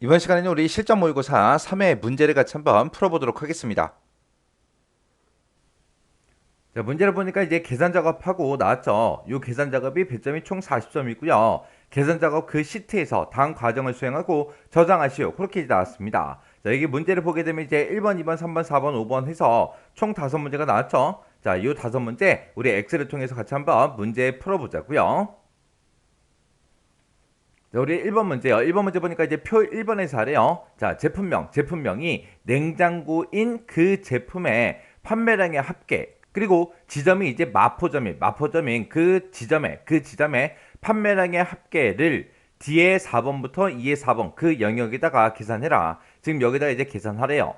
이번 시간에는 우리 실전 모의고사 3회 문제를 같이 한번 풀어보도록 하겠습니다. 자, 문제를 보니까 이제 계산 작업하고 나왔죠. 이 계산 작업이 배점이 총 40점이고요. 계산 작업 그 시트에서 다음 과정을 수행하고 저장하시오. 그렇게 이제 나왔습니다. 자, 여기 문제를 보게 되면 이제 1번, 2번, 3번, 4번, 5번 해서 총 5문제가 나왔죠. 자, 이 5문제 우리 엑셀을 통해서 같이 한번 문제 풀어보자고요. 자, 우리 1번 문제요. 1번 문제 보니까 이제 표 1번에서 하래요. 자, 제품명이 냉장고인 그 제품의 판매량의 합계, 그리고 지점이 이제 마포점인 그 지점의 판매량의 합계를 D의 4번부터 E의 4번 그 영역에다가 계산해라. 지금 여기다가 이제 계산하래요.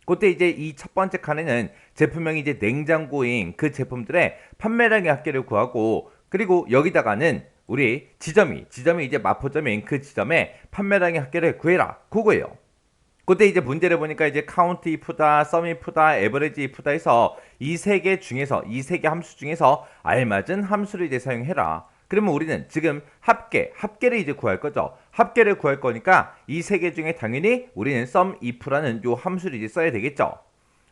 그때 이제 이 첫 번째 칸에는 제품명이 이제 냉장고인 그 제품들의 판매량의 합계를 구하고, 그리고 여기다가는 우리 지점이 이제 마포점인 그 지점의 판매량의 합계를 구해라. 그거예요. 그때 이제 문제를 보니까 이제 카운트 if다, sum if다, average if다 해서 이 세 개 함수 중에서 알맞은 함수를 이제 사용해라. 그러면 우리는 지금 합계를 이제 구할 거죠. 합계를 구할 거니까 이 세 개 중에 당연히 우리는 sum if라는 요 함수를 이제 써야 되겠죠.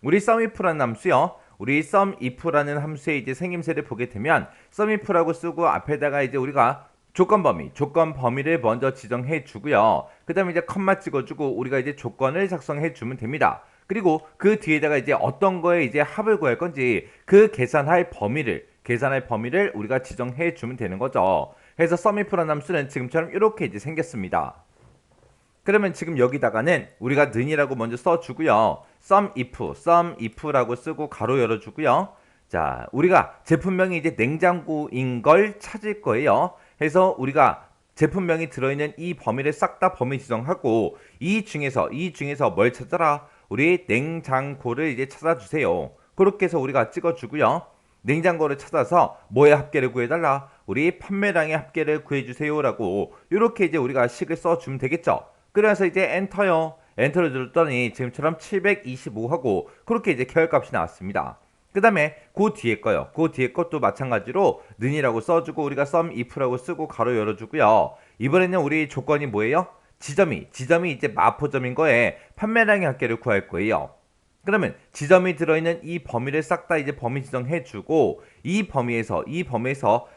우리 sum if라는 함수요. 우리 sum if라는 함수의 이제 생김새를 보게 되면 sum if라고 쓰고 앞에다가 이제 우리가 조건 범위를 먼저 지정해 주고요. 그 다음에 이제 컴마 찍어주고 우리가 이제 조건을 작성해 주면 됩니다. 그리고 그 뒤에다가 이제 어떤 거에 이제 합을 구할 건지 그 계산할 범위를 우리가 지정해 주면 되는 거죠. 그래서 sum if라는 함수는 지금처럼 이렇게 이제 생겼습니다. 그러면 지금 여기다가는 우리가 는이라고 먼저 써주고요. sum if라고 쓰고 가로 열어주고요. 자, 우리가 제품명이 이제 냉장고인 걸 찾을 거예요. 그래서 우리가 제품명이 들어있는 이 범위를 싹 다 범위 지정하고 이 중에서 뭘 찾아라? 우리 냉장고를 이제 찾아주세요. 그렇게 해서 우리가 찍어주고요. 냉장고를 찾아서 뭐의 합계를 구해달라? 우리 판매량의 합계를 구해주세요라고 이렇게 이제 우리가 식을 써주면 되겠죠. 그래서 이제 엔터를 눌렀더니 지금처럼 725하고 그렇게 이제 결값이 나왔습니다. 그 다음에 그 뒤에 거요. 그 뒤에 것도 마찬가지로 는이라고 써주고 우리가 sum if라고 쓰고 가로 열어주고요. 이번에는 우리 조건이 뭐예요? 지점이 이제 마포점인 거에 판매량의 합계를 구할 거예요. 그러면 지점이 들어있는 이 범위를 싹 다 이제 범위 지정해주고 이 범위에서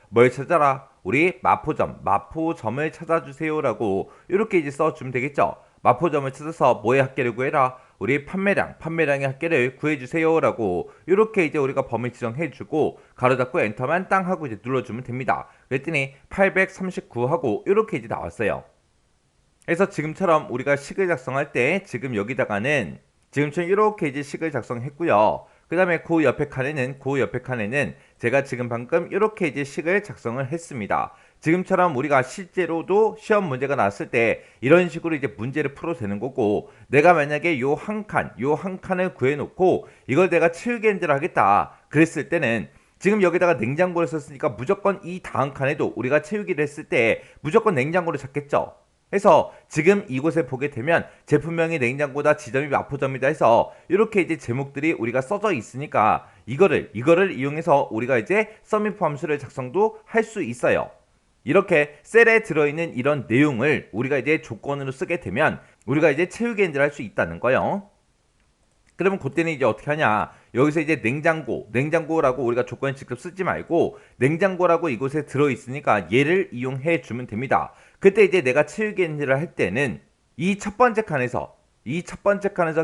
뭘 찾아라? 우리 마포점을 찾아주세요라고 이렇게 이제 써주면 되겠죠. 마포점을 찾아서 뭐의 합계를 구해라? 우리 판매량의 합계를 구해주세요라고 이렇게 이제 우리가 범위 지정해주고 가로 닫고 엔터만 땅 하고 이제 눌러주면 됩니다. 그랬더니 839하고 이렇게 이제 나왔어요. 그래서 지금처럼 우리가 식을 작성할 때 지금 여기다가는 지금처럼 이렇게 이제 식을 작성했고요. 그 다음에 그 옆에 칸에는 제가 지금 방금 이렇게 이제 식을 작성을 했습니다. 지금처럼 우리가 실제로도 시험 문제가 나왔을 때 이런 식으로 이제 문제를 풀어도 되는 거고, 내가 만약에 요 한 칸을 구해놓고 이걸 내가 치우겐드를 하겠다 그랬을 때는 지금 여기다가 냉장고를 썼으니까 무조건 이 다음 칸에도 우리가 채우기를 했을 때 무조건 냉장고를 찾겠죠. 해서 지금 이곳에 보게 되면 제품명이 냉장고다, 지점이 마포점이다 해서 이렇게 이제 제목들이 우리가 써져 있으니까 이거를 이용해서 우리가 이제 서밋 함수를 작성도 할 수 있어요. 이렇게 셀에 들어있는 이런 내용을 우리가 이제 조건으로 쓰게 되면 우리가 이제 채우기 엔드를 할 수 있다는 거예요. 그러면 그때는 이제 어떻게 하냐? 여기서 이제 냉장고라고 우리가 조건을 직접 쓰지 말고 냉장고라고 이곳에 들어있으니까 얘를 이용해 주면 됩니다. 그때 이제 내가 채우기 엔드를 할 때는 이 첫 번째 칸에서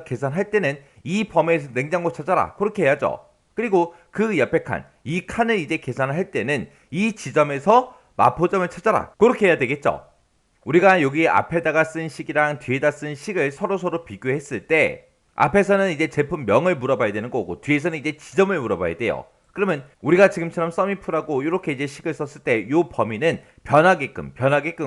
계산할 때는 이 범위에서 냉장고 찾아라. 그렇게 해야죠. 그리고 그 옆에 이 칸을 이제 계산을 할 때는 이 지점에서 마포점을 찾아라. 그렇게 해야 되겠죠. 우리가 여기 앞에다가 쓴 식이랑 뒤에다 쓴 식을 서로 비교했을 때 앞에서는 이제 제품명을 물어봐야 되는 거고 뒤에서는 이제 지점을 물어봐야 돼요. 그러면 우리가 지금처럼 서밋프라고 이렇게 이제 식을 썼을 때 이 범위는 변하게끔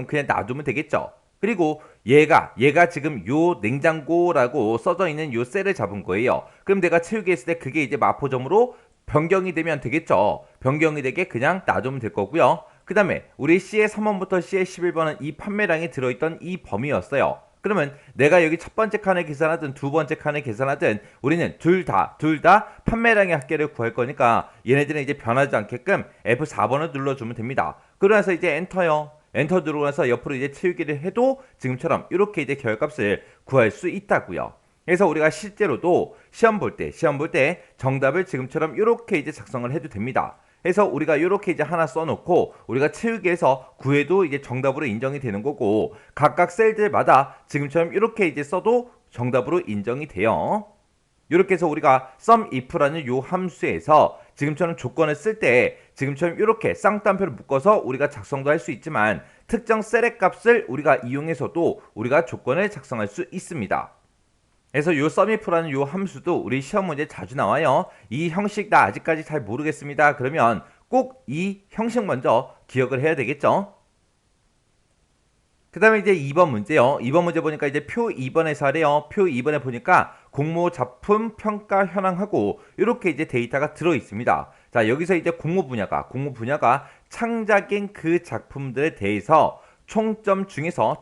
그냥 놔두면 되겠죠. 그리고 얘가 지금 요 냉장고라고 써져 있는 요 셀을 잡은 거예요. 그럼 내가 채우기 했을 때 그게 이제 마포점으로 변경이 되면 되겠죠. 변경이 되게 그냥 놔두면 될 거고요. 그 다음에 우리 C의 3번부터 C의 11번은 이 판매량이 들어있던 이 범위였어요. 그러면 내가 여기 첫 번째 칸을 계산하든 두 번째 칸을 계산하든 우리는 둘 다 판매량의 합계를 구할 거니까 얘네들은 이제 변하지 않게끔 F4번을 눌러주면 됩니다. 그러면서 이제 엔터요. 엔터 누르고 나서 옆으로 이제 채우기를 해도 지금처럼 이렇게 이제 결과값을 구할 수 있다고요. 그래서 우리가 실제로도 시험 볼 때 정답을 지금처럼 이렇게 이제 작성을 해도 됩니다. 그래서 우리가 이렇게 이제 하나 써놓고 우리가 채우기해서 구해도 이제 정답으로 인정이 되는 거고, 각각 셀들마다 지금처럼 이렇게 이제 써도 정답으로 인정이 돼요. 이렇게 해서 우리가 SUMIF라는 요 함수에서 지금처럼 조건을 쓸 때 지금처럼 이렇게 쌍따옴표를 묶어서 우리가 작성도 할 수 있지만, 특정 셀의 값을 우리가 이용해서도 우리가 조건을 작성할 수 있습니다. 그래서 요 SUMIF라는 요 함수도 우리 시험 문제 자주 나와요. 이 형식 나 아직까지 잘 모르겠습니다. 그러면 꼭 이 형식 먼저 기억을 해야 되겠죠. 그 다음에 이제 2번 문제요. 2번 문제 보니까 이제 표 2번에서 하래요. 표 2번에 보니까 공모 작품 평가 현황하고 이렇게 이제 데이터가 들어 있습니다. 자, 여기서 이제 공모 분야가 창작인 그 작품들에 대해서 총점 중에서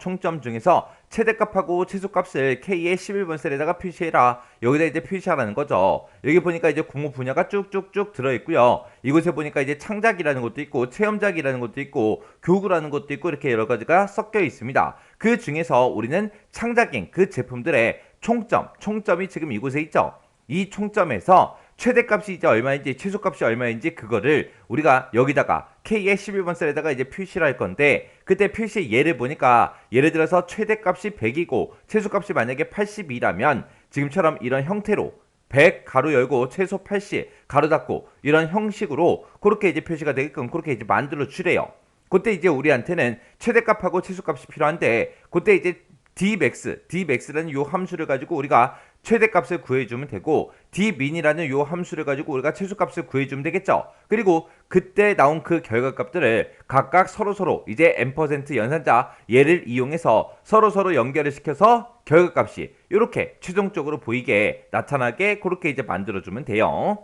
최대값하고 최소값을 K의 11번 셀에다가 표시해라. 여기다 이제 표시하라는 거죠. 여기 보니까 이제 공모 분야가 쭉쭉쭉 들어있고요. 이곳에 보니까 이제 창작이라는 것도 있고 체험작이라는 것도 있고 교구라는 것도 있고 이렇게 여러 가지가 섞여 있습니다. 그 중에서 우리는 창작인 그 제품들의 총점이 지금 이곳에 있죠. 이 총점에서 최대값이 이제 얼마인지 최소값이 얼마인지 그거를 우리가 여기다가 K의 11번 셀에다가 이제 표시를 할 건데, 그때 표시 예를 보니까 예를 들어서 최대값이 100이고 최소값이 만약에 82라면 지금처럼 이런 형태로 100 가로 열고 최소 80 가로 닫고 이런 형식으로 그렇게 이제 표시가 되게끔 그렇게 이제 만들어 주래요. 그때 이제 우리한테는 최대값하고 최소값이 필요한데, 그때 이제 dmax라는 요 함수를 가지고 우리가 최대값을 구해주면 되고, dmin이라는 요 함수를 가지고 우리가 최소값을 구해주면 되겠죠. 그리고 그때 나온 그 결과값들을 각각 서로서로 이제 n% 연산자 얘를 이용해서 서로서로 연결을 시켜서 결과값이 이렇게 최종적으로 보이게 나타나게 그렇게 이제 만들어주면 돼요.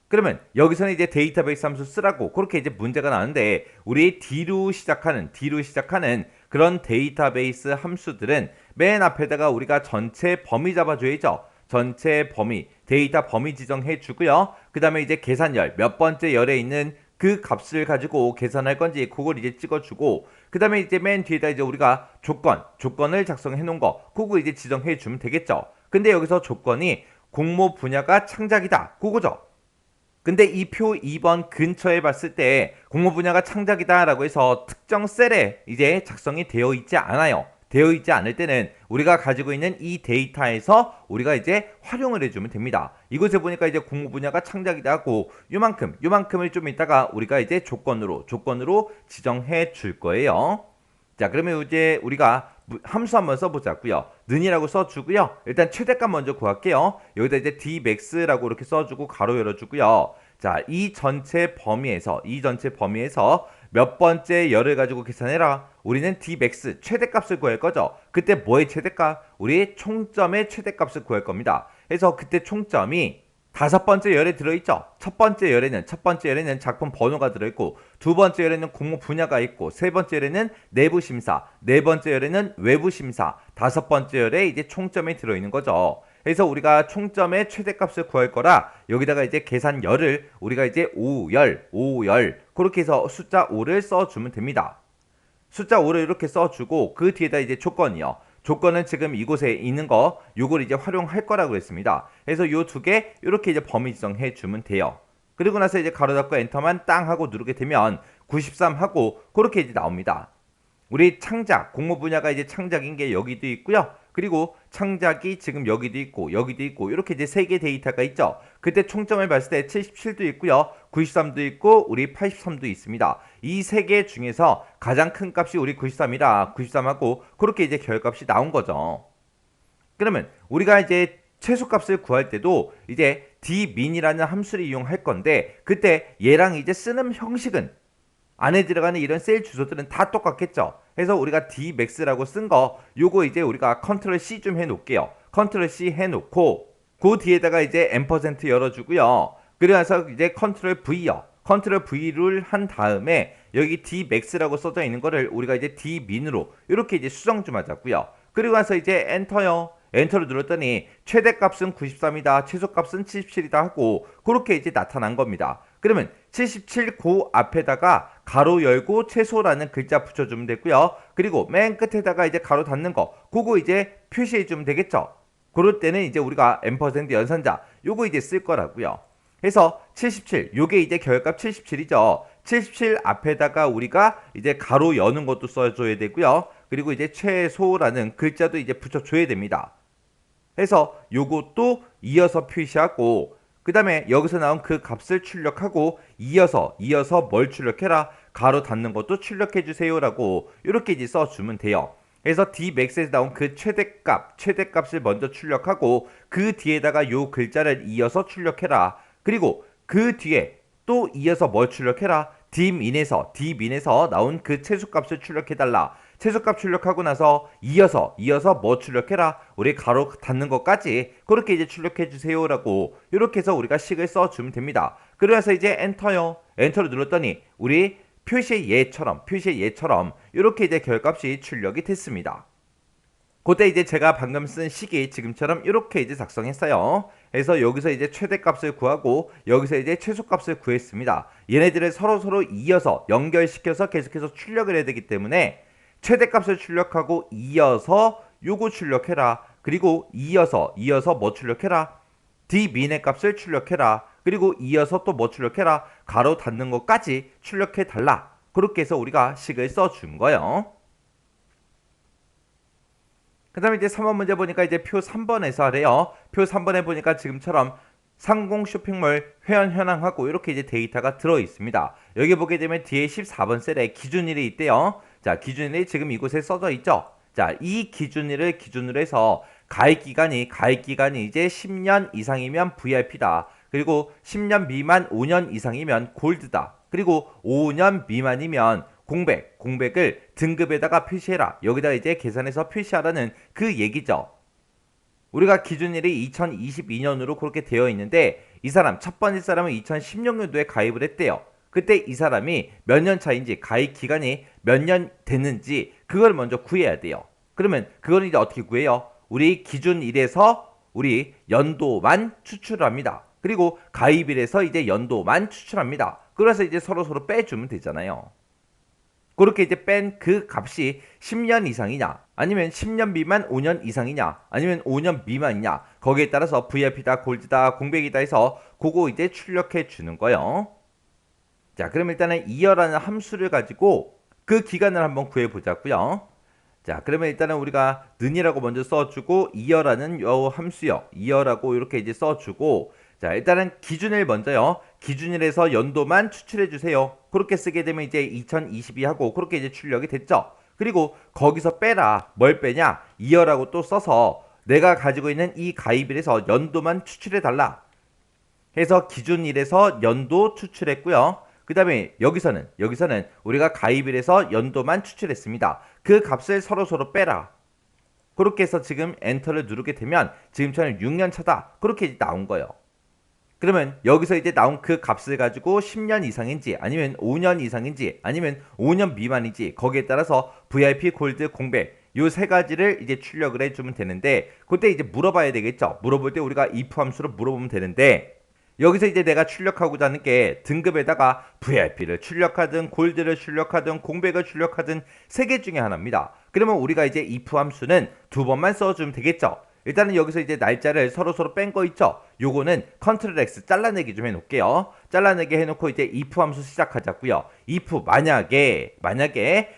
그러면 여기서는 이제 데이터베이스 함수 쓰라고 그렇게 이제 문제가 나는데, 우리 D로 시작하는 그런 데이터베이스 함수들은 맨 앞에다가 우리가 전체 범위 잡아줘야죠. 전체 범위, 데이터 범위 지정해 주고요. 그 다음에 이제 계산열, 몇 번째 열에 있는 그 값을 가지고 계산할 건지 그걸 이제 찍어주고, 그 다음에 이제 맨 뒤에다 이제 우리가 조건을 작성해 놓은 거, 그거 이제 지정해 주면 되겠죠. 근데 여기서 조건이 공모 분야가 창작이다, 그거죠. 근데 이 표 2번 근처에 봤을 때 공모 분야가 창작이다 라고 해서 특정 셀에 이제 작성이 되어 있지 않아요. 되어 있지 않을 때는 우리가 가지고 있는 이 데이터에서 우리가 이제 활용을 해주면 됩니다. 이곳에 보니까 이제 공모 분야가 창작이다 하고 요만큼을 좀 이따가 우리가 이제 조건으로 지정해 줄 거예요. 자, 그러면 이제 우리가 함수 한번 써보자고요. 는이라고 써주고요. 일단 최대값 먼저 구할게요. 여기다 이제 dmax라고 이렇게 써주고 가로 열어주고요. 자, 이 전체 범위에서 몇 번째 열을 가지고 계산해라. 우리는 dmax 최대값을 구할 거죠. 그때 뭐의 최대값? 우리 총점의 최대값을 구할 겁니다. 그래서 그때 총점이 5번째 열에 들어있죠. 첫 번째 열에는 작품 번호가 들어있고, 두 번째 열에는 공모 분야가 있고, 세 번째 열에는 내부 심사, 네 번째 열에는 외부 심사, 다섯 번째 열에 이제 총점이 들어있는 거죠. 그래서 우리가 총점의 최대값을 구할 거라 여기다가 이제 계산 열을 우리가 이제 5열 그렇게 해서 숫자 5를 써주면 됩니다. 숫자 5를 이렇게 써주고 그 뒤에다 이제 조건이요. 조건은 지금 이곳에 있는 거 요걸 이제 활용할 거라고 했습니다. 그래서 요 두 개 이렇게 이제 범위 지정해 주면 돼요. 그리고 나서 이제 가로 닫고 엔터만 땅 하고 누르게 되면 93 하고 그렇게 이제 나옵니다. 우리 창작 공모 분야가 이제 창작인 게 여기도 있고요. 그리고 창작이 지금 여기도 있고 이렇게 이제 세 개 데이터가 있죠. 그때 총점을 봤을 때 77도 있고요. 93도 있고 우리 83도 있습니다. 이 세 개 중에서 가장 큰 값이 우리 93이라 93하고 그렇게 이제 결값이 나온 거죠. 그러면 우리가 이제 최소값을 구할 때도 이제 dmin이라는 함수를 이용할 건데, 그때 얘랑 이제 쓰는 형식은 안에 들어가는 이런 셀 주소들은 다 똑같겠죠. 그래서 우리가 dmax라고 쓴 거 요거 이제 우리가 컨트롤 C 좀 해놓을게요. 컨트롤 C 해놓고 그 뒤에다가 이제 n% 열어주고요. 그래서 이제 컨트롤 V요. 컨트롤 V를 한 다음에 여기 dmax라고 써져 있는 거를 우리가 이제 dmin으로 이렇게 이제 수정 좀 하자고요. 그리고 나서 이제 엔터요. 엔터를 눌렀더니 최대값은 93이다, 최소값은 77이다 하고 그렇게 이제 나타난 겁니다. 그러면 77 고 앞에다가 가로 열고 최소라는 글자 붙여주면 되고요. 그리고 맨 끝에다가 이제 가로 닫는 거, 그거 이제 표시해주면 되겠죠. 그럴 때는 이제 우리가 앰퍼센드 연산자 요거 이제 쓸 거라고요. 그래서 77, 요게 이제 결값 77이죠. 77 앞에다가 우리가 이제 가로 여는 것도 써줘야 되고요. 그리고 이제 최소라는 글자도 이제 붙여줘야 됩니다. 해서 요것도 이어서 표시하고, 그 다음에 여기서 나온 그 값을 출력하고 이어서 뭘 출력해라, 가로 닫는 것도 출력해 주세요라고 이렇게 이제 써주면 돼요. 그래서 dmax에서 나온 그 최대값을 먼저 출력하고 그 뒤에다가 요 글자를 이어서 출력해라. 그리고 그 뒤에 또 이어서 뭘 출력해라, dmin에서 나온 그 최소값을 출력해달라. 최소값 출력하고 나서 이어서 뭐 출력해라, 우리 가로 닫는 것까지 그렇게 이제 출력해 주세요라고 이렇게 해서 우리가 식을 써주면 됩니다. 그래서 이제 엔터요. 엔터를 눌렀더니 우리 표시의 예처럼 이렇게 이제 결값이 출력이 됐습니다. 그때 이제 제가 방금 쓴 식이 지금처럼 이렇게 이제 작성했어요. 그래서 여기서 이제 최대값을 구하고 여기서 이제 최소값을 구했습니다. 얘네들을 서로 이어서 연결시켜서 계속해서 출력을 해야 되기 때문에 최대값을 출력하고 이어서 요거 출력해라. 그리고 이어서 뭐 출력해라, d민의 값을 출력해라. 그리고 이어서 또 뭐 출력해라, 가로 닫는 것까지 출력해 달라. 그렇게 해서 우리가 식을 써준 거예요. 그 다음에 이제 3번 문제 보니까 이제 표 3번에서 하래요. 표 3번에 보니까 지금처럼 상공 쇼핑몰 회원 현황하고 이렇게 이제 데이터가 들어 있습니다. 여기 보게 되면 뒤에 14번 셀에 기준일이 있대요. 자, 기준일이 지금 이곳에 써져 있죠. 자, 이 기준일을 기준으로 해서 가입 기간이 이제 10년 이상이면 VIP다. 그리고 10년 미만 5년 이상이면 골드다. 그리고 5년 미만이면 공백을 등급에다가 표시해라. 여기다 이제 계산해서 표시하라는 그 얘기죠. 우리가 기준일이 2022년으로 그렇게 되어 있는데 이 사람 첫 번째 사람은 2016년도에 가입을 했대요. 그때 이 사람이 몇 년 차인지, 가입 기간이 몇 년 됐는지 그걸 먼저 구해야 돼요. 그러면 그걸 이제 어떻게 구해요? 우리 기준일에서 우리 연도만 추출합니다. 그리고 가입일에서 이제 연도만 추출합니다. 그래서 이제 서로 빼주면 되잖아요. 그렇게 이제 뺀 그 값이 10년 이상이냐, 아니면 10년 미만 5년 이상이냐, 아니면 5년 미만이냐, 거기에 따라서 VIP다, 골드다, 공백이다 해서 그거 이제 출력해 주는 거예요. 자, 그럼 일단은 이어라는 함수를 가지고 그 기간을 한번 구해 보자고요. 자, 그러면 일단은 우리가 는이라고 먼저 써주고 이어라는 요 함수요, 이어라고 이렇게 이제 써주고, 자, 일단은 기준일 먼저요. 기준일에서 연도만 추출해 주세요. 그렇게 쓰게 되면 이제 2022하고 그렇게 이제 출력이 됐죠. 그리고 거기서 빼라. 뭘 빼냐? 이어라고 또 써서 내가 가지고 있는 이 가입일에서 연도만 추출해 달라. 해서 기준일에서 연도 추출했고요. 그 다음에 여기서는 우리가 가입일에서 연도만 추출했습니다. 그 값을 서로 빼라. 그렇게 해서 지금 엔터를 누르게 되면 지금처럼 6년 차다. 그렇게 이제 나온 거예요. 그러면 여기서 이제 나온 그 값을 가지고 10년 이상인지 아니면 5년 이상인지 아니면 5년 미만인지 거기에 따라서 VIP, 골드, 공백 요 세 가지를 이제 출력을 해주면 되는데, 그때 이제 물어봐야 되겠죠. 물어볼 때 우리가 if 함수로 물어보면 되는데, 여기서 이제 내가 출력하고자 하는 게 등급에다가 VIP를 출력하든 골드를 출력하든 공백을 출력하든 세 개 중에 하나입니다. 그러면 우리가 이제 if 함수는 두 번만 써주면 되겠죠. 일단은 여기서 이제 날짜를 서로 뺀 거 있죠. 요거는 컨트롤 X 잘라내기 좀 해놓을게요. 잘라내기 해놓고 이제 if 함수 시작하자고요. if 만약에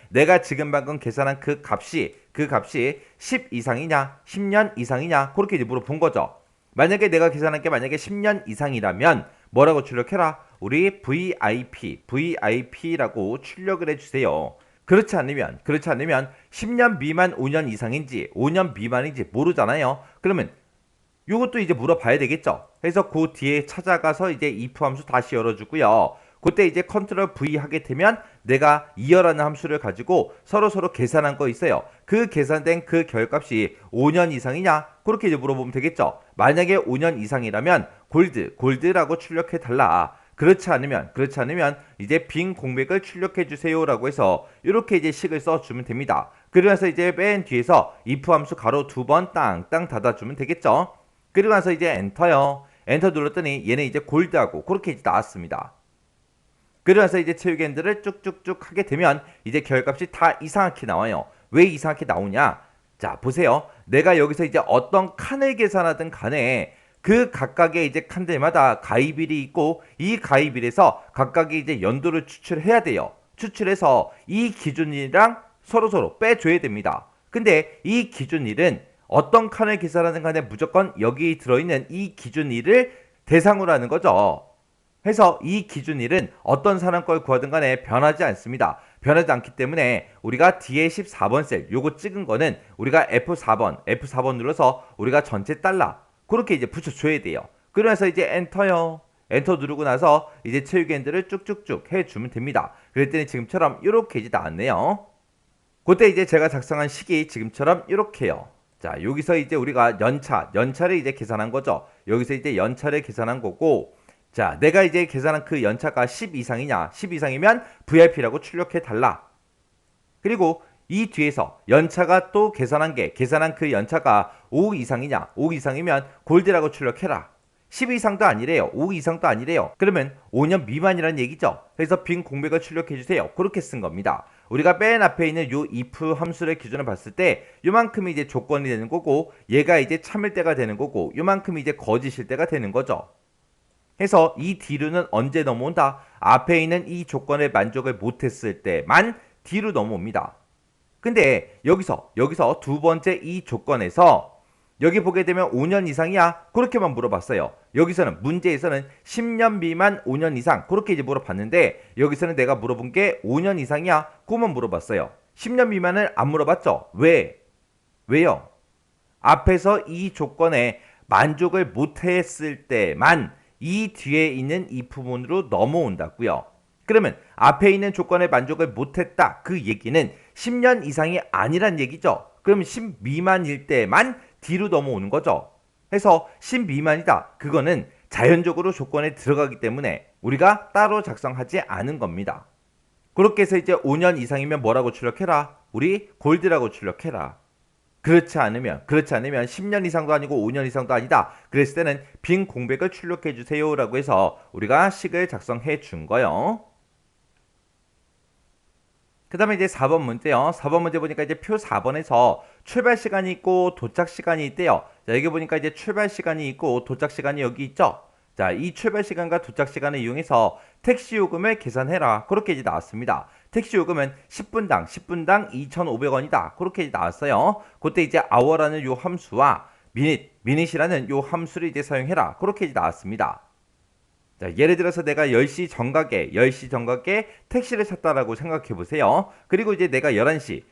내가 지금 방금 계산한 그 값이 10 이상이냐 10년 이상이냐 그렇게 이제 물어본 거죠. 만약에 내가 계산한 게 만약에 10년 이상이라면 뭐라고 출력해라? 우리 VIP라고 출력을 해주세요. 그렇지 않으면 10년 미만 5년 이상인지 5년 미만인지 모르잖아요. 그러면 이것도 이제 물어봐야 되겠죠. 그래서 그 뒤에 찾아가서 이제 if 함수 다시 열어주고요. 그때 이제 컨트롤 V 하게 되면 내가 이어라는 함수를 가지고 서로 계산한 거 있어요. 그 계산된 그 결값이 5년 이상이냐? 그렇게 이제 물어보면 되겠죠. 만약에 5년 이상이라면 골드라고 출력해 달라. 그렇지 않으면 이제 빈 공백을 출력해 주세요라고 해서 이렇게 이제 식을 써주면 됩니다. 그러면서 이제 맨 뒤에서 if 함수 가로 두 번 땅 닫아주면 되겠죠. 그리고 나서 이제 엔터요. 엔터 눌렀더니 얘는 이제 골드하고 그렇게 이제 나왔습니다. 그러면서 이제 체육엔드를 쭉쭉쭉 하게 되면 이제 결값이 다 이상하게 나와요. 왜 이상하게 나오냐? 자, 보세요. 내가 여기서 이제 어떤 칸을 계산하든 간에 그 각각의 이제 칸들마다 가입일이 있고 이 가입일에서 각각의 이제 연도를 추출해야 돼요. 추출해서 이 기준일이랑 서로서로 빼줘야 됩니다. 근데 이 기준일은 어떤 칸을 계산하든 간에 무조건 여기 들어있는 이 기준일을 대상으로 하는 거죠. 해서 이 기준일은 어떤 사람 걸 구하든 간에 변하지 않습니다. 변하지 않기 때문에 우리가 뒤에 14번 셀 요거 찍은 거는 우리가 F4번 눌러서 우리가 전체 달러 그렇게 이제 붙여줘야 돼요. 그러면서 이제 엔터요. 엔터 누르고 나서 이제 체육엔드를 쭉쭉쭉 해주면 됩니다. 그랬더니 지금처럼 이렇게 이제 나왔네요. 그때 이제 제가 작성한 식이 지금처럼 이렇게요. 자, 여기서 이제 우리가 연차를 이제 계산한 거죠. 여기서 이제 연차를 계산한 거고, 자, 내가 이제 계산한 그 연차가 10 이상이냐? 10 이상이면 VIP라고 출력해 달라. 그리고 이 뒤에서 연차가 또 계산한 그 연차가 5 이상이냐? 5 이상이면 골드라고 출력해라. 10 이상도 아니래요. 5 이상도 아니래요. 그러면 5년 미만이라는 얘기죠. 그래서 빈 공백을 출력해 주세요. 그렇게 쓴 겁니다. 우리가 맨 앞에 있는 요 if 함수의 기준을 봤을 때 요만큼이 이제 조건이 되는 거고 얘가 이제 참을 때가 되는 거고 요만큼이 이제 거짓일 때가 되는 거죠. 해서 이 뒤로는 언제 넘어온다? 앞에 있는 이 조건에 만족을 못했을 때만 뒤로 넘어옵니다. 근데 여기서 두 번째 이 조건에서 여기 보게 되면 5년 이상이야? 그렇게만 물어봤어요. 여기서는 문제에서는 10년 미만 5년 이상 그렇게 이제 물어봤는데 여기서는 내가 물어본 게 5년 이상이야? 그것만 물어봤어요. 10년 미만을 안 물어봤죠? 왜요? 앞에서 이 조건에 만족을 못했을 때만 이 뒤에 있는 이 부분으로 넘어온다고요. 그러면 앞에 있는 조건에 만족을 못했다. 그 얘기는 10년 이상이 아니란 얘기죠. 그럼 10 미만일 때만 뒤로 넘어오는 거죠. 해서 10 미만이다. 그거는 자연적으로 조건에 들어가기 때문에 우리가 따로 작성하지 않은 겁니다. 그렇게 해서 이제 5년 이상이면 뭐라고 출력해라? 우리 골드라고 출력해라. 그렇지 않으면 10년 이상도 아니고 5년 이상도 아니다. 그랬을 때는 빈 공백을 출력해 주세요 라고 해서 우리가 식을 작성해 준 거요. 그 다음에 이제 4번 문제요. 4번 문제 보니까 이제 표 4번에서 출발 시간이 있고 도착 시간이 있대요. 자, 여기 보니까 이제 출발 시간이 있고 도착 시간이 여기 있죠. 자, 이 출발 시간과 도착 시간을 이용해서 택시 요금을 계산해라. 그렇게 이제 나왔습니다. 택시 요금은 10분당 2,500원이다. 그렇게 이제 나왔어요. 그때 이제 hour라는 요 함수와 minut이라는 요 함수를 이제 사용해라. 그렇게 이제 나왔습니다. 자, 예를 들어서 내가 10시 정각에 택시를 탔다라고 생각해 보세요. 그리고 이제 내가 11시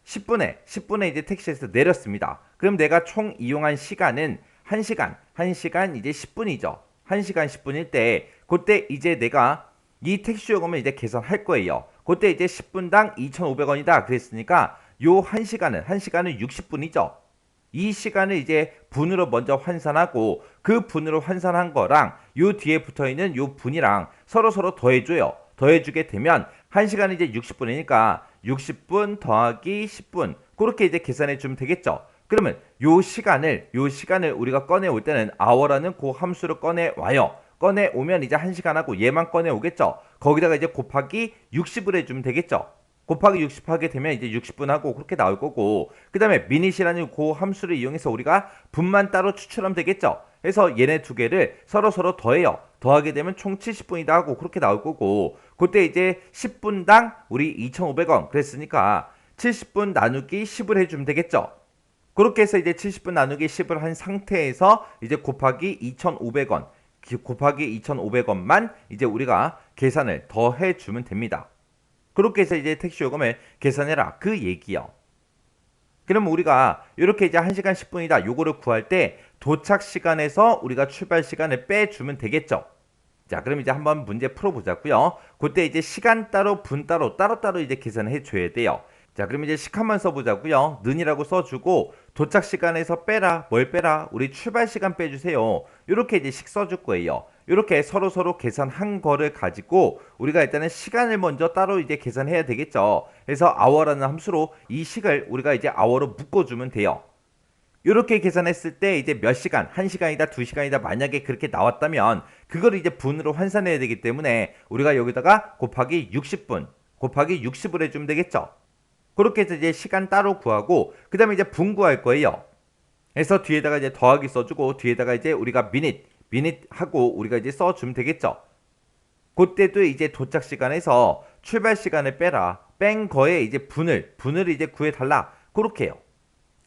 10분에 이제 택시에서 내렸습니다. 그럼 내가 총 이용한 시간은 1시간 이제 10분이죠. 1시간 10분일 때 그때 이제 내가 이 택시 요금을 이제 계산할 거예요. 그때 이제 10분당 2,500원이다 그랬으니까 요 1시간은 60분이죠. 이 시간을 이제 분으로 먼저 환산하고 그 분으로 환산한 거랑 요 뒤에 붙어있는 요 분이랑 서로 더해줘요. 더해주게 되면 1시간은 이제 60분이니까 60분 더하기 10분 그렇게 이제 계산해 주면 되겠죠. 그러면 요 시간을 우리가 꺼내올 때는 hour라는 그 함수를 꺼내와요. 꺼내오면 이제 1시간하고 얘만 꺼내오겠죠. 거기다가 이제 곱하기 60을 해주면 되겠죠. 곱하기 60 하게 되면 이제 60분 하고 그렇게 나올 거고 그 다음에 minut이라는 그 함수를 이용해서 우리가 분만 따로 추출하면 되겠죠. 그래서 얘네 두 개를 서로 더해요. 더하게 되면 총 70분이다 하고 그렇게 나올 거고 그때 이제 10분당 우리 2,500원 그랬으니까 70분 나누기 10을 해주면 되겠죠. 그렇게 해서 이제 70분 나누기 10을 한 상태에서 이제 곱하기 2,500원만 이제 우리가 계산을 더 해주면 됩니다. 그렇게 해서 이제 택시 요금을 계산해라 그 얘기요. 그럼 우리가 이렇게 이제 1시간 10분이다 요거를 구할 때 도착 시간에서 우리가 출발 시간을 빼주면 되겠죠. 자, 그럼 이제 한번 문제 풀어보자고요. 그때 이제 시간 따로 분 따로 이제 계산해 줘야 돼요. 자, 그럼 이제 식 한번 써보자고요. 는이라고 써주고 도착 시간에서 빼라. 뭘 빼라? 우리 출발 시간 빼주세요. 이렇게 이제 식 써줄 거예요. 이렇게 서로 계산한 거를 가지고 우리가 일단은 시간을 먼저 따로 이제 계산해야 되겠죠. 그래서 hour라는 함수로 이 식을 우리가 이제 hour로 묶어주면 돼요. 이렇게 계산했을 때 이제 몇 시간, 1시간이다, 2시간이다 만약에 그렇게 나왔다면 그걸 이제 분으로 환산해야 되기 때문에 우리가 여기다가 곱하기 60분, 곱하기 60을 해주면 되겠죠. 그렇게 해서 이제 시간 따로 구하고 그 다음에 이제 분 구할 거예요. 그래서 뒤에다가 이제 더하기 써주고 뒤에다가 이제 우리가 미닛 하고 우리가 이제 써주면 되겠죠. 그때도 이제 도착 시간에서 출발 시간을 빼라. 뺀 거에 이제 분을 이제 구해달라. 그렇게 해요.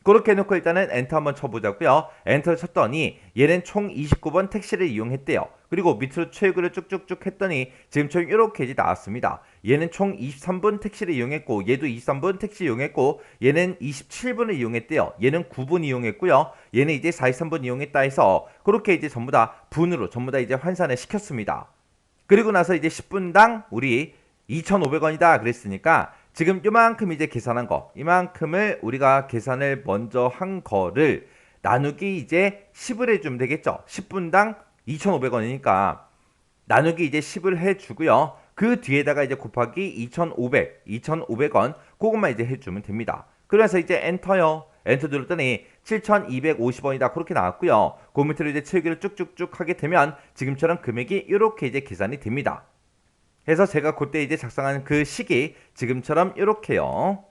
그렇게 해놓고 일단은 엔터 한번 쳐보자고요. 엔터를 쳤더니 얘는 총 29번 택시를 이용했대요. 그리고 밑으로 최고를 쭉쭉쭉 했더니 지금처럼 이렇게 이제 나왔습니다. 얘는 총 23분 택시를 이용했고 얘도 23분 택시 이용했고 얘는 27분을 이용했대요. 얘는 9분 이용했고요. 얘는 이제 43분 이용했다 해서 그렇게 이제 전부 다 분으로 전부 다 이제 환산을 시켰습니다. 그리고 나서 이제 10분당 우리 2,500원이다 그랬으니까 지금 요만큼 이제 계산한 거, 이만큼을 우리가 계산을 먼저 한 거를 나누기 이제 10을 해주면 되겠죠. 10분당 2,500원이니까 나누기 이제 10을 해주고요. 그 뒤에다가 이제 곱하기 2,500원 그것만 이제 해주면 됩니다. 그래서 이제 엔터요. 엔터 눌렀더니 7,250원이다 그렇게 나왔고요. 그 밑으로 이제 체육을 쭉쭉쭉 하게 되면 지금처럼 금액이 이렇게 이제 계산이 됩니다. 그래서 제가 그때 이제 작성한 그 식이 지금처럼 이렇게요.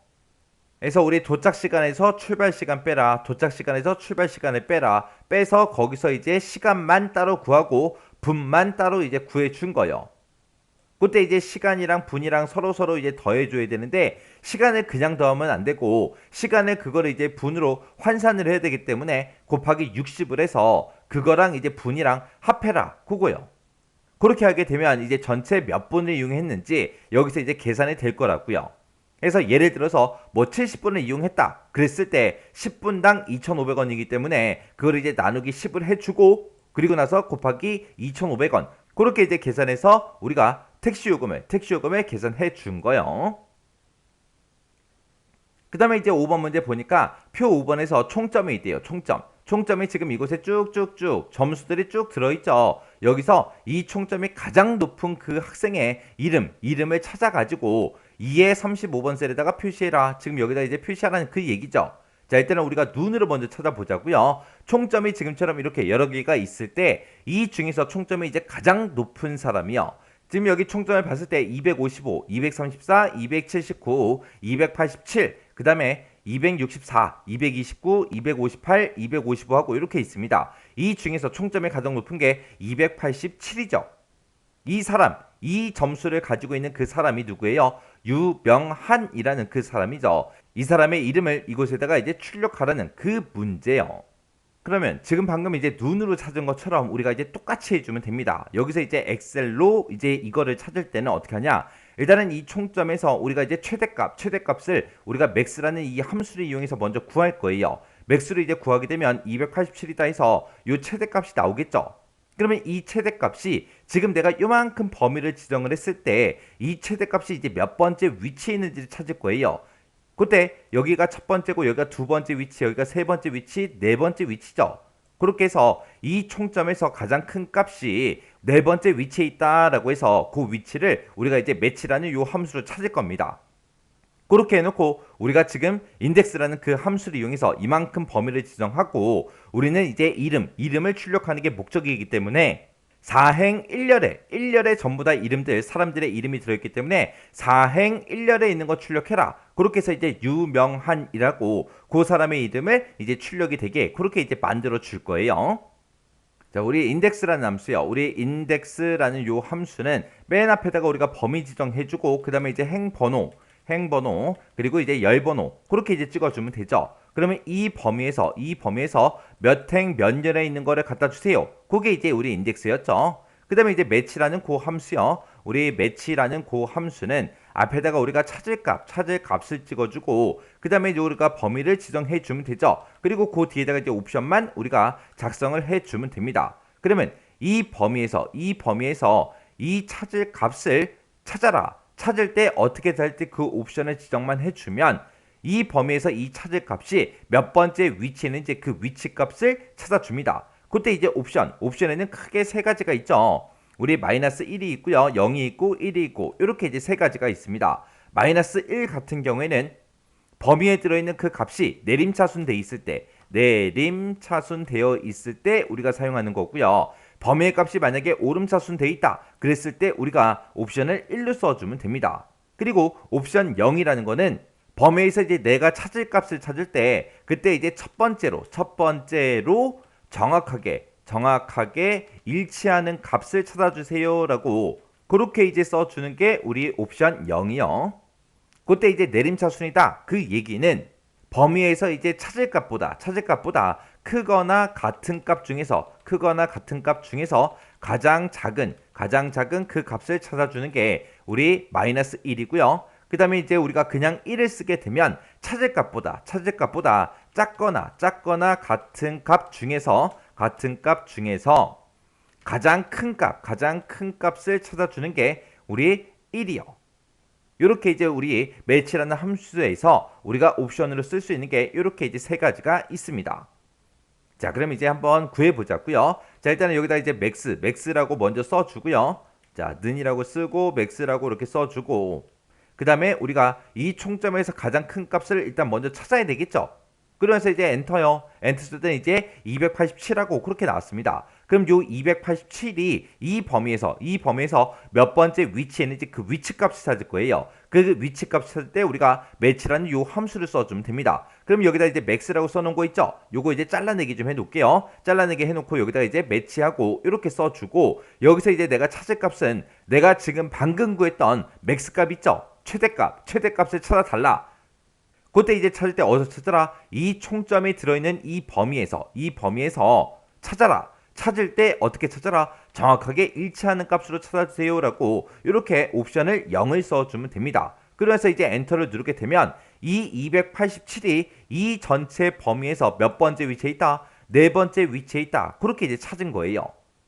그래서 우리 도착 시간에서 출발 시간 빼라. 도착 시간에서 출발 시간을 빼라. 빼서 거기서 이제 시간만 따로 구하고 분만 따로 이제 구해 준 거예요. 그때 이제 시간이랑 분이랑 서로 이제 더해 줘야 되는데 시간을 그냥 더하면 안 되고 시간을 그거를 이제 분으로 환산을 해야 되기 때문에 곱하기 60을 해서 그거랑 이제 분이랑 합해라. 그거요. 그렇게 하게 되면 이제 전체 몇 분을 이용했는지 여기서 이제 계산이 될 거라고요. 그래서 예를 들어서 뭐 70분을 이용했다 그랬을 때 10분당 2,500원이기 때문에 그걸 이제 나누기 10을 해주고 그리고 나서 곱하기 2,500원 그렇게 이제 계산해서 우리가 택시 요금을 계산해 준 거예요. 그 다음에 이제 5번 문제 보니까 표 5번에서 총점이 있대요. 총점이 지금 이곳에 쭉쭉쭉 점수들이 쭉 들어있죠. 여기서 이 총점이 가장 높은 그 학생의 이름을 찾아가지고 2의 35번 셀에다가 표시해라. 지금 여기다 이제 표시하라는 그 얘기죠. 자, 일단은 우리가 눈으로 먼저 찾아보자고요. 총점이 지금처럼 이렇게 여러 개가 있을 때 이 중에서 총점이 이제 가장 높은 사람이요. 지금 여기 총점을 봤을 때 255, 234, 279, 287, 그 다음에 264, 229, 258, 255 하고 이렇게 있습니다. 이 중에서 총점이 가장 높은 게 287이죠. 이 점수를 가지고 있는 그 사람이 누구예요? 유명한이라는 그 사람이죠. 이 사람의 이름을 이곳에다가 이제 출력하라는 그 문제요. 그러면 지금 방금 이제 눈으로 찾은 것처럼 우리가 이제 똑같이 해주면 됩니다. 여기서 이제 엑셀로 이제 이거를 찾을 때는 어떻게 하냐? 일단은 이 총점에서 우리가 이제 최대값을 우리가 max라는 이 함수를 이용해서 먼저 구할 거예요. max를 이제 구하게 되면 287이다 해서 이 최대값이 나오겠죠. 그러면 이 최대값이 지금 내가 요만큼 범위를 지정을 했을 때 이 최대값이 이제 몇 번째 위치에 있는지를 찾을 거예요. 그때 여기가 첫 번째고 여기가 두 번째 위치, 여기가 세 번째 위치, 네 번째 위치죠. 그렇게 해서 이 총점에서 가장 큰 값이 네 번째 위치에 있다라고 해서 그 위치를 우리가 이제 매치라는 요 함수로 찾을 겁니다. 그렇게 해놓고 우리가 지금 인덱스라는 그 함수를 이용해서 이만큼 범위를 지정하고 우리는 이제 이름을 출력하는 게 목적이기 때문에 4행 1렬에 전부 다 사람들의 이름이 들어있기 때문에 4행 1렬에 있는 거 출력해라. 그렇게 해서 이제 유명한이라고 그 사람의 이름을 이제 출력이 되게 그렇게 이제 만들어 줄 거예요. 자, 우리 인덱스라는 함수요. 우리 인덱스라는 요 함수는 맨 앞에다가 우리가 범위 지정해주고 그 다음에 이제 행번호 그리고 이제 열번호 그렇게 이제 찍어주면 되죠. 그러면 이 범위에서 몇 행 몇 열에 있는 거를 갖다 주세요. 그게 이제 우리 인덱스였죠. 그 다음에 이제 매치라는 그 함수요. 우리 매치라는 그 함수는 앞에다가 우리가 찾을 값을 찍어주고 그 다음에 이제 우리가 범위를 지정해 주면 되죠. 그리고 그 뒤에다가 이제 옵션만 우리가 작성을 해 주면 됩니다. 그러면 이 범위에서 이 찾을 값을 찾을 때 어떻게 될지 그 옵션을 지정만 해주면 이 범위에서 이 찾을 값이 몇 번째 위치에 있는지 그 위치 값을 찾아줍니다. 그때 이제 옵션에는 크게 세 가지가 있죠. 우리 마이너스 1이 있고요. 0이 있고 1이 있고 이렇게 이제 세 가지가 있습니다. 마이너스 1 같은 경우에는 범위에 들어있는 그 값이 내림차순 돼 있을 때 내림차순 되어 있을 때 우리가 사용하는 거고요. 범위의 값이 만약에 오름차순 되어 있다 그랬을 때 우리가 옵션을 1로 써주면 됩니다. 그리고 옵션 0이라는 거는 범위에서 이제 내가 찾을 값을 찾을 때 그때 이제 첫 번째로 정확하게 일치하는 값을 찾아주세요라고 그렇게 이제 써주는 게 우리 옵션 0이요. 그때 이제 내림차순이다 그 얘기는 범위에서 이제 찾을 값보다 크거나 같은 값 중에서 가장 작은 그 값을 찾아주는 게 우리 마이너스 1이고요. 그 다음에 이제 우리가 그냥 1을 쓰게 되면 찾을 값보다 작거나 같은 값 중에서 가장 큰 값을 찾아주는 게 우리 1이요. 이렇게 이제 우리 매치라는 함수에서 우리가 옵션으로 쓸 수 있는 게 이렇게 이제 세 가지가 있습니다. 자, 그럼 이제 한번 구해 보자고요. 자, 일단은 여기다 이제 max라고 먼저 써주고요. 자, 는이라고 쓰고 max라고 이렇게 써주고 그 다음에 우리가 이 총점에서 가장 큰 값을 일단 먼저 찾아야 되겠죠. 그러면서 이제 엔터요. 엔터 쓸 때는 이제 287하고 그렇게 나왔습니다. 그럼 요 287이 이 범위에서 몇 번째 위치에 있는지 그 위치 값을 찾을 거예요. 그 위치 값을 찾을 때 우리가 매치라는 요 함수를 써주면 됩니다. 그럼 여기다 이제 max라고 써놓은 거 있죠? 요거 이제 잘라내기 좀 해놓을게요. 잘라내기 해놓고 여기다 이제 매치하고 이렇게 써주고 여기서 이제 내가 찾을 값은 내가 지금 방금 구했던 max 값 있죠? 최대값을 찾아달라. 그때 이제 찾을 때 어디서 찾아라? 이 총점이 들어있는 이 범위에서 찾아라. 찾을 때 어떻게 찾아라? 정확하게 일치하는 값으로 찾아주세요라고 이렇게 옵션을 0을 써주면 됩니다. 그래서 이제 엔터를 누르게 되면 이 287이 이 전체 범위에서 몇 번째 위치에 있다? 네 번째 위치에 있다. 그렇게 이제 찾은 거예요.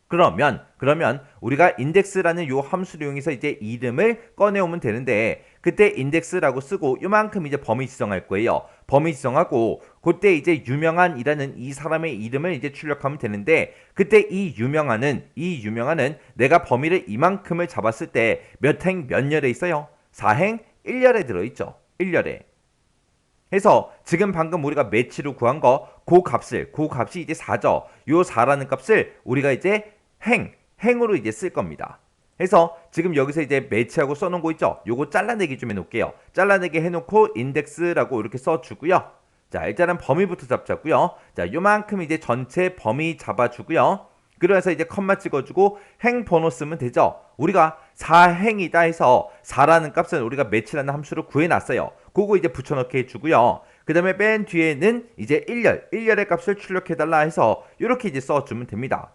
그러면 우리가 인덱스라는 요 함수를 이용해서 이제 이름을 꺼내오면 되는데 그때 인덱스라고 쓰고 요만큼 이제 범위 지정할 거예요. 범위 지정하고 그때 이제 유명한이라는 이 사람의 이름을 이제 출력하면 되는데 그때 이 유명한은 내가 범위를 이만큼을 잡았을 때 몇 행 몇 열에 있어요? 4행 1열에 들어있죠. 1열에. 해서 지금 방금 우리가 매치로 구한 거 그 값이 이제 4죠. 요 4라는 값을 우리가 이제 행으로 이제 쓸 겁니다. 해서 지금 여기서 이제 매치하고 써놓은 거 있죠? 요거 잘라내기 좀 해놓을게요. 잘라내기 해놓고 인덱스라고 이렇게 써주고요. 자, 일단은 범위부터 잡자고요. 자, 요만큼 이제 전체 범위 잡아주고요. 그래서 이제 컴마 찍어주고 행 번호 쓰면 되죠. 우리가 4행이다 해서 4라는 값은 우리가 매치라는 함수로 구해놨어요. 그거 이제 붙여넣기 해주고요. 그 다음에 맨 뒤에는 이제 1열의 값을 출력해달라 해서 이렇게 이제 써주면 됩니다.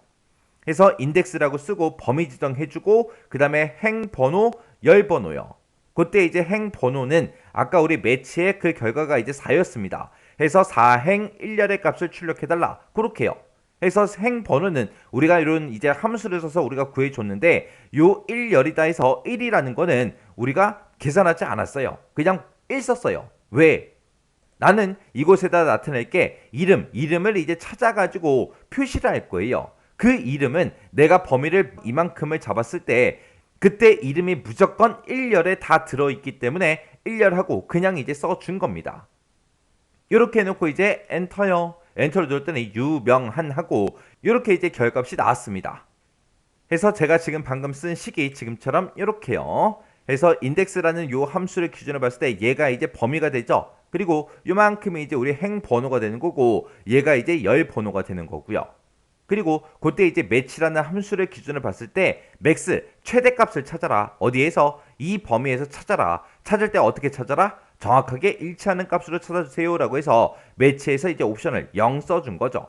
해서 인덱스라고 쓰고 범위 지정해주고 그 다음에 행 번호, 열 번호요. 그때 이제 행 번호는 아까 우리 매치의 그 결과가 이제 4였습니다. 해서 4행 1열의 값을 출력해달라. 그렇게요. 해서 행 번호는 우리가 이런 이제 함수를 써서 우리가 구해줬는데 요 1열이다 해서 1이라는 거는 우리가 계산하지 않았어요. 그냥 1 썼어요. 왜? 나는 이곳에다 나타낼 게 이름을 이제 찾아가지고 표시를 할 거예요. 그 이름은 내가 범위를 이만큼을 잡았을 때 그때 이름이 무조건 1열에 다 들어있기 때문에 1열하고 그냥 이제 써준 겁니다. 이렇게 해놓고 이제 엔터요. 엔터를 누를 때는 유명한하고 이렇게 이제 결값이 나왔습니다. 해서 제가 지금 방금 쓴 식이 지금처럼 이렇게요. 해서 인덱스라는 요 함수를 기준으로 봤을 때 얘가 이제 범위가 되죠. 그리고 요만큼이 이제 우리 행 번호가 되는 거고 얘가 이제 열 번호가 되는 거고요. 그리고 그때 이제 매치라는 함수를 기준으로 봤을 때 맥스 최대값을 찾아라. 어디에서? 이 범위에서 찾아라. 찾을 때 어떻게 찾아라? 정확하게 일치하는 값으로 찾아주세요 라고 해서 매치에서 이제 옵션을 0 써준 거죠.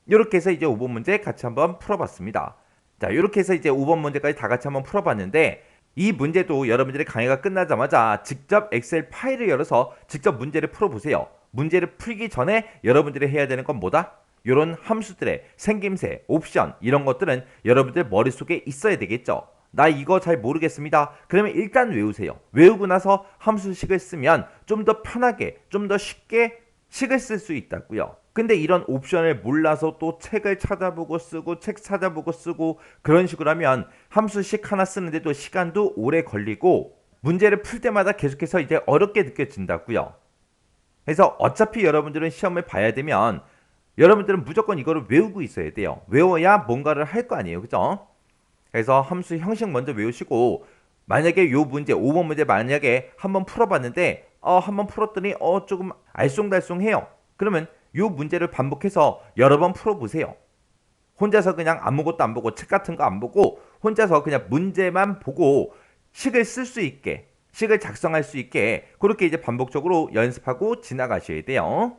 이렇게 해서 이제 5번 문제 같이 한번 풀어봤습니다. 자, 이렇게 해서 이제 5번 문제까지 다 같이 한번 풀어봤는데 이 문제도 여러분들의 강의가 끝나자마자 직접 엑셀 파일을 열어서 직접 문제를 풀어보세요. 문제를 풀기 전에 여러분들이 해야 되는 건 뭐다? 이런 함수들의 생김새, 옵션 이런 것들은 여러분들 머릿속에 있어야 되겠죠. 나 이거 잘 모르겠습니다. 그러면 일단 외우세요. 외우고 나서 함수식을 쓰면 좀 더 편하게, 좀 더 쉽게 식을 쓸 수 있다고요. 근데 이런 옵션을 몰라서 또 책을 찾아보고 쓰고 책 찾아보고 쓰고 그런 식으로 하면 함수식 하나 쓰는데도 시간도 오래 걸리고 문제를 풀 때마다 계속해서 이제 어렵게 느껴진다고요. 그래서 어차피 여러분들은 시험을 봐야 되면 여러분들은 무조건 이거를 외우고 있어야 돼요. 외워야 뭔가를 할 거 아니에요. 그죠? 그래서 함수 형식 먼저 외우시고 만약에 요 문제 5번 문제 만약에 한번 풀어봤는데 한번 풀었더니 조금 알쏭달쏭해요. 그러면 요 문제를 반복해서 여러 번 풀어보세요. 혼자서 그냥 아무것도 안 보고 책 같은 거 안 보고 혼자서 그냥 문제만 보고 식을 쓸 수 있게 식을 작성할 수 있게 그렇게 이제 반복적으로 연습하고 지나가셔야 돼요.